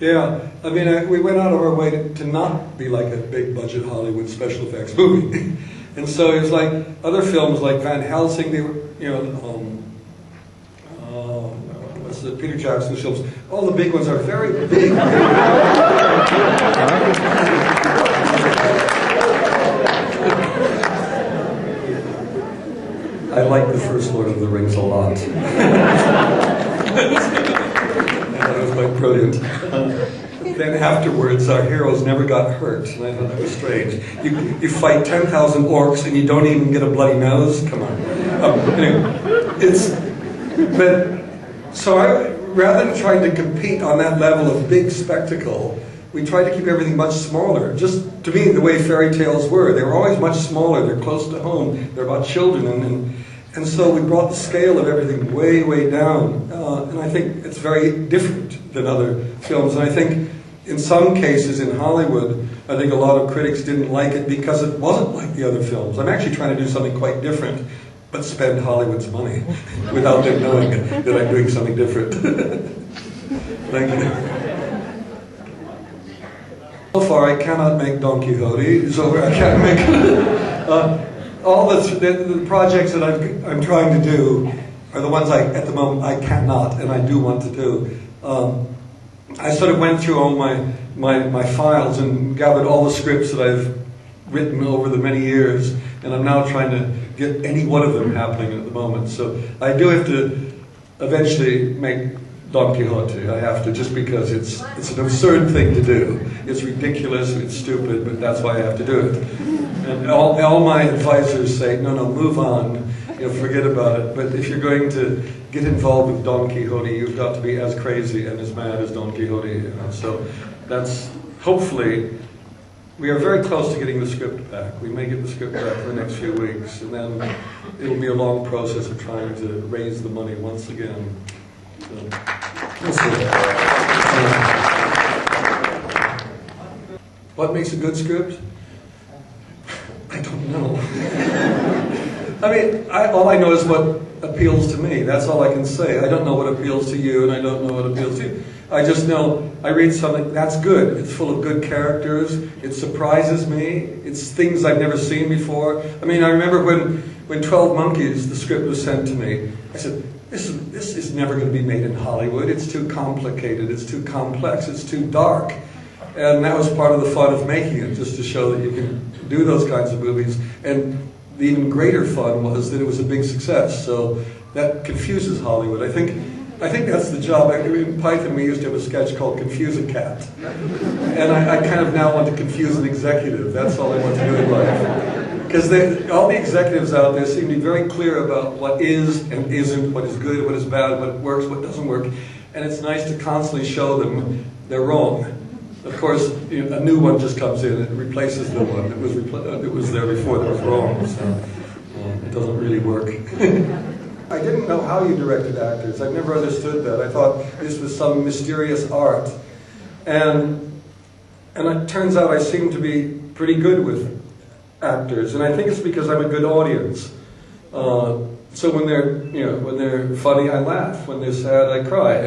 Yeah, I mean, we went out of our way to not be like a big budget Hollywood special effects movie. And so it was like other films like Van Helsing, they were, what's the Peter Jackson films, all the big ones are very big. I like the first Lord of the Rings a lot. That was quite brilliant. Then afterwards, our heroes never got hurt, and I thought that was strange. You fight 10,000 orcs and you don't even get a bloody nose? Come on. Anyway, rather than trying to compete on that level of big spectacle, we tried to keep everything much smaller. Just, to me, the way fairy tales were. They were always much smaller. They're close to home. They're about children. And so we brought the scale of everything way, way down. And I think it's very different than other films. And I think in some cases in Hollywood, I think a lot of critics didn't like it because it wasn't like the other films. I'm actually trying to do something quite different, but spend Hollywood's money without them knowing that I'm doing something different. Thank you. So far, I cannot make Don Quixote, so I can't make... all the projects that I'm trying to do are the ones at the moment, I cannot, and I do want to do. I sort of went through all my files and gathered all the scripts that I've written over the many years, and I'm now trying to get any one of them happening at the moment. So I do have to eventually make Don Quixote. I have to, just because it's an absurd thing to do. It's ridiculous, it's stupid, but that's why I have to do it. And all my advisors say, no, move on, forget about it. But if you're going to get involved with Don Quixote, you've got to be as crazy and as mad as Don Quixote. So that's, hopefully, we are very close to getting the script back. We may get the script back in the next few weeks, and then it'll be a long process of trying to raise the money once again. So, we'll see. What makes a good script? I don't know. I mean, all I know is what appeals to me. That's all I can say. I don't know what appeals to you, and I don't know what appeals to you. I just know I read something, that's good. It's full of good characters. It surprises me. It's things I've never seen before. I mean, I remember when 12 Monkeys, the script was sent to me, I said, this is never going to be made in Hollywood. It's too complicated. It's too complex. It's too dark. And that was part of the fun of making it, just to show that you can do those kinds of movies. And the even greater fun was that it was a big success. So that confuses Hollywood. I think that's the job. In Python, we used to have a sketch called Confuse a Cat. And I kind of now want to confuse an executive. That's all I want to do in life. Because all the executives out there seem to be very clear about what is and isn't, what is good, what is bad, what works, what doesn't work. And it's nice to constantly show them they're wrong. Of course, a new one just comes in and replaces the one that was there before that was wrong. So it doesn't really work. I didn't know how you directed actors. I've never understood that. I thought this was some mysterious art. And it turns out I seem to be pretty good with actors. And I think it's because I'm a good audience. So when they're funny, I laugh. When they're sad, I cry.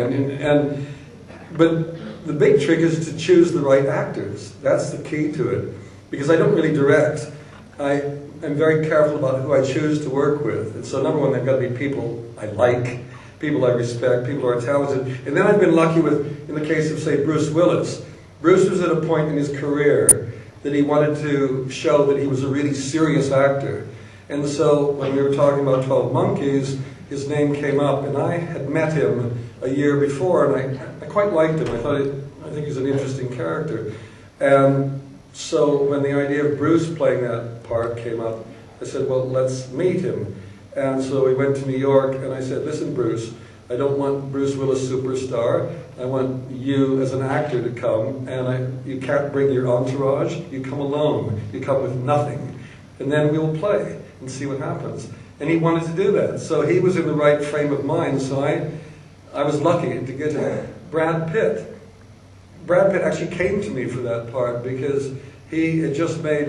But the big trick is to choose the right actors. That's the key to it. Because I don't really direct. I'm very careful about who I choose to work with. And so number one, they've got to be people I like, people I respect, people who are talented. And then I've been lucky with, in the case of, say, Bruce Willis. Bruce was at a point in his career that he wanted to show that he was a really serious actor. And so when we were talking about 12 Monkeys, his name came up, and I had met him a year before, and I quite liked him. I think he's an interesting character. And so when the idea of Bruce playing that part came up, I said, well, let's meet him. And so we went to New York, and I said, listen, Bruce, I don't want Bruce Willis superstar. I want you as an actor to come, and you can't bring your entourage. You come alone. You come with nothing. And then we'll play and see what happens. And he wanted to do that. So he was in the right frame of mind, so I was lucky to get him. Brad Pitt. Brad Pitt actually came to me for that part because He had just made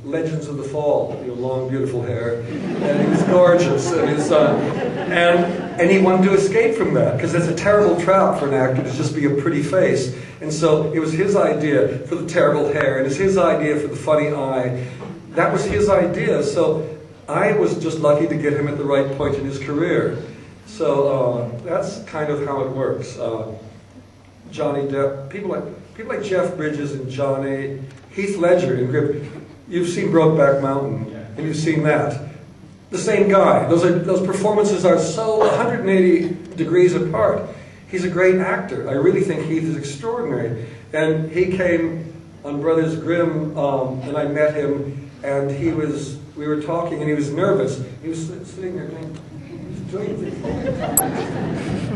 Legends of the Fall, long, beautiful hair, and he was gorgeous. And he wanted to escape from that, because it's a terrible trap for an actor to just be a pretty face. And so it was his idea for the terrible hair, and it's his idea for the funny eye. That was his idea, so I was just lucky to get him at the right point in his career. So that's kind of how it works. Johnny Depp, people like Jeff Bridges and Johnny, Heath Ledger and Grimm. You've seen Brokeback Mountain, and you've seen that. The same guy. Those performances are so 180 degrees apart. He's a great actor. I really think Heath is extraordinary. And he came on Brothers Grimm, and I met him, and we were talking, and he was nervous. He was sitting there doing things.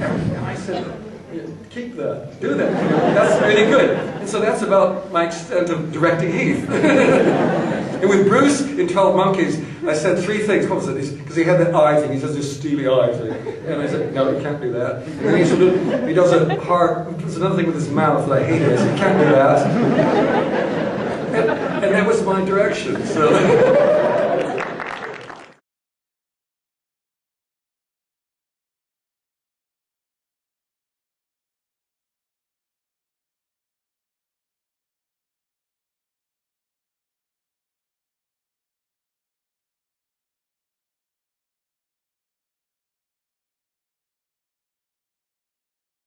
And I said, keep that, do that. That's really good. And so that's about my extent of directing Heath. And with Bruce in 12 Monkeys, I said 3 things. What was it? Because he had that eye thing. He does this steely eye thing. And I said, no, you can't do that. And then he does another thing with his mouth that I hate. I said, you can't do that. And that was my direction. So.